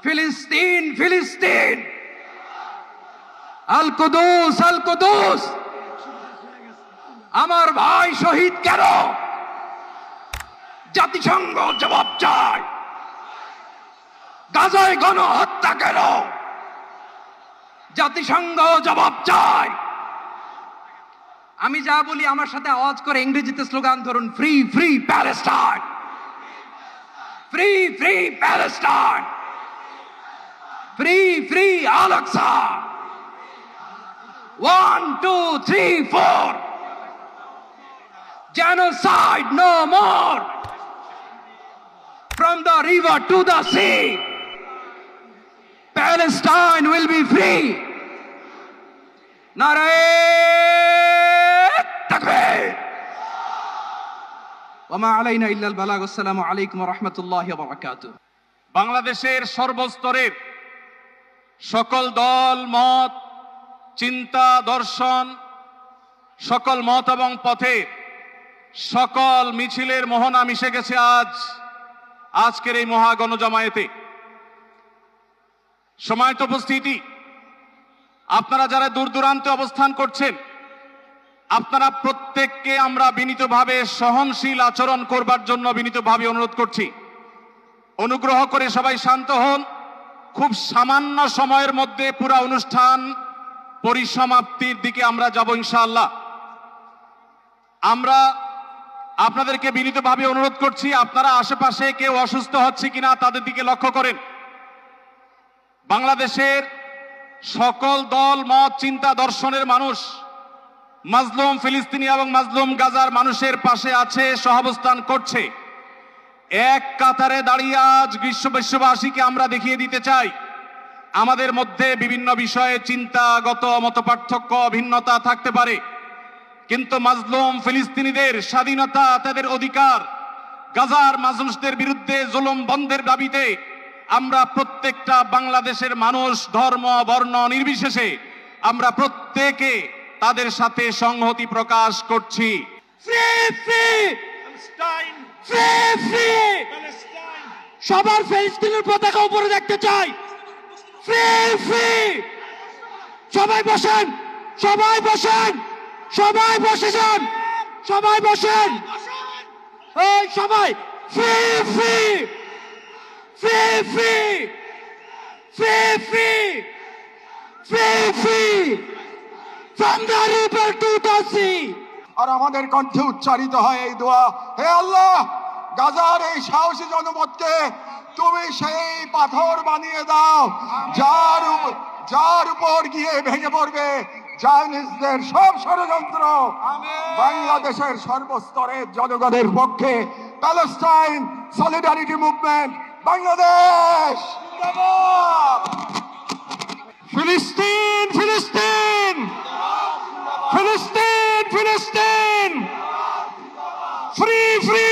ফিলিস্তিন ফিলিস্তিন, আল কুদুস আল কুদুস। আমার ভাই শহীদ কেন? জাতিসংঘ জবাব চায়। গাজায় গণহত্যা কেন? জাতিসংঘ জবাব চায়। আমি যা বলি আমার সাথে আওয়াজ করে ইংরেজিতে স্লোগান ধরুন, free free Palestine, free free Palestine, free free Al Aqsa. 1 2 3 4, genocide no more, from the river to the sea, Palestine will be free. Nare takbir. Wama alayna illa al-balagh. Assalamu alaykum wa rahmatullahi wa barakatuh. বাংলাদেশের সর্বস্তরের সকল দল মত, চিন্তা দর্শন, সকল মত এবং পথে সকল মিছিলের মোহনা মিশে গেছে আজকের এই মহা গণজমায়েতে। সময়ত উপস্থিতি, আপনারা যারা দূর দূরান্তে অবস্থান করছেন, আপনারা প্রত্যেককে আমরা বিনীতভাবে সহনশীল আচরণ করবার জন্য বিনীতভাবে অনুরোধ করছি। অনুগ্রহ করে সবাই শান্ত হন। খুব সামান্য সময়ের মধ্যে পুরা অনুষ্ঠান পরিসমাপ্তির দিকে আমরা যাব ইনশাআল্লাহ। আমরা আপনাদেরকে বিনীতভাবে অনুরোধ করছি, আপনারা আশেপাশে কেউ অসুস্থ হচ্ছে কিনা তাদের দিকে লক্ষ্য করেন। বাংলাদেশের সকল দল মত চিন্তা দর্শনের মানুষ মাজলুম ফিলিস্তিনি এবং মাজলুম গাজার মানুষের পাশে আছে, সহাবস্থান করছে। এক কাতারে দাঁড়িয়ে আজ বিশ্ববাসীকে আমরা দেখিয়ে দিতে চাই, আমাদের মধ্যে বিভিন্ন বিষয়ে চিন্তাগত মতপার্থক্য ভিন্নতা থাকতে পারে, কিন্তু মাজলুম ফিলিস্তিনিদের স্বাধীনতা, তাদের অধিকার, গাজার মানুষদের বিরুদ্ধে জুলুম বন্ধের দাবিতে আমরা প্রত্যেকটা বাংলাদেশের মানুষ ধর্ম বর্ণ নির্বিশেষে আমরা প্রত্যেকে তাদের সাথে সংহতি প্রকাশ করছি। সবার ফিলিস্তিনের পতাকা উপরে দেখতে চাই। Free free. সবাই বসেন, সবাই বসেন, সবাই বসে যান, সবাই বসেন, এই সবাই। Free free free free free free free free from the river to the sea. আর আমাদের কণ্ঠে উচ্চারিত হয় এই দোয়া, হে আল্লাহ, গাজার এই সাহসী জনপদকে তুমি সেই পাথর বানিয়ে দাও যার উপর গিয়ে ভেঙে পড়বে চাইনিজদের সব ষড়যন্ত্র। বাংলাদেশের সর্বস্তরের জনগণের পক্ষে প্যালেস্টাইন সলিডারিটি মুভমেন্ট বাংলাদেশ। ফিলিস্তিন ফিলিস্তিন ফিলিস্তিন ফিলিস্তিন, ফ্রি ফ্রি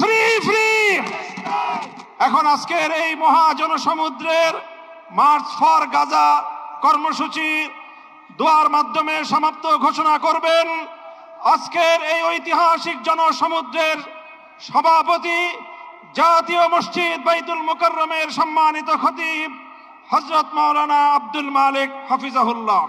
ফ্রি ফ্রি। এখন আজকের এই মহাজনসমুদ্রের মার্চ ফর গাজা কর্মসূচি দোয়ার মাধ্যমে সমাপ্ত ঘোষণা করবেন আজকের এই ঐতিহাসিক জনসমুদ্রের সভাপতি, জাতীয় মসজিদ বাইতুল মুকাররমের সম্মানিত খতিব হযরত মাওলানা আব্দুল মালিক হাফিজাহুল্লাহ।